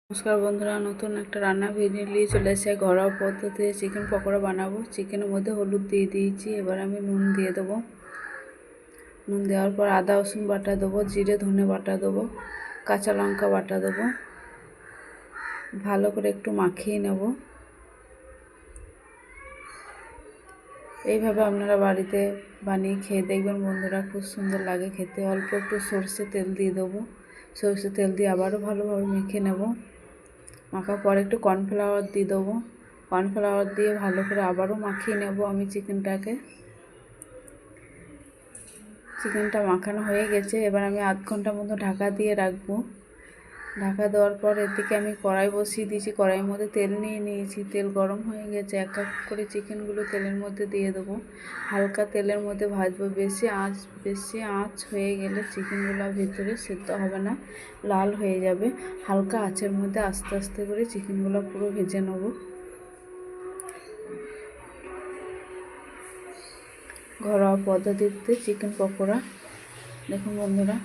নমস্কার বন্ধুরা, নতুন একটা রান্না ভিডিও নিয়ে চলে এসে ঘরোয়া পদ্ধতিতে চিকেন পকোড়া বানাবো। চিকেনের মধ্যে হলুদ দিয়ে দিয়েছি, এবার আমি নুন দিয়ে দেবো। নুন দেওয়ার পর আদা রসুন বাটা দেবো, জিরে ধনে বাটা দেবো, কাঁচা লঙ্কা বাটা দেবো। ভালো করে একটু মাখিয়ে নেব। এইভাবে আপনারা বাড়িতে বানিয়ে খেয়ে দেখবেন বন্ধুরা, খুব সুন্দর লাগে খেতে। অল্প একটু সরষে তেল দিয়ে দেবো। সরষে তেল দিয়ে আবারও ভালোভাবে মেখে নেব। মাখার পর একটু কর্নফ্লাওয়ার দিয়ে দেবো। কর্নফ্লাওয়ার দিয়ে ভালো করে আবারও মাখিয়ে নেব আমি চিকেনটা মাখানো হয়ে গেছে। এবার আমি আধ ঘন্টার মতো ঢাকা দিয়ে রাখবো। ঢাকা দেওয়ার পর এদিকে আমি কড়াই বসিয়ে দিয়েছি। কড়াইয়ের মধ্যে তেল নিয়ে নিয়েছি। তেল গরম হয়ে গেছে। এক এক করে চিকেনগুলো তেলের মধ্যে দিয়ে দেবো। হালকা তেলের মধ্যে ভাজবো। বেশি আঁচ হয়ে গেলে চিকেনগুলো ভিতরে সেদ্ধ হবে না, লাল হয়ে যাবে। হালকা আঁচের মধ্যে আস্তে আস্তে করে চিকেনগুলো পুরো ভেজে নেব। ঘরোয়া পদ্ধতিতে চিকেন পকোড়া। দেখুন বন্ধুরা,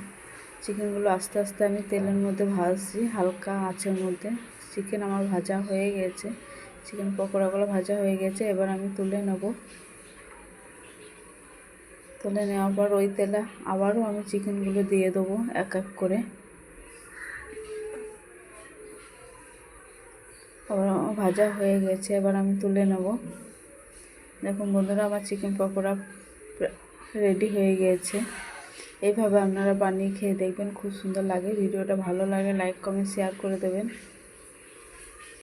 চিকেনগুলো আস্তে আস্তে আমি তেলের মধ্যে ভাজছি, হালকা আঁচের মধ্যে। চিকেন আমার ভাজা হয়ে গেছে। চিকেন পকোড়াগুলো ভাজা হয়ে গেছে। এবার আমি তুলে নেব। তুলে নেওয়ার পর ওই তেলে আবারও আমি চিকেনগুলো দিয়ে দেবো এক এক করে। আবার ভাজা হয়ে গেছে, এবার আমি তুলে নেব। দেখুন বন্ধুরা, আমার চিকেন পকোড়া রেডি হয়ে গেছে। এইভাবে আপনারা বানিয়ে খেয়ে দেখবেন, খুব সুন্দর লাগে। ভিডিওটা ভালো লাগে লাইক কমেন্ট শেয়ার করে দেবেন।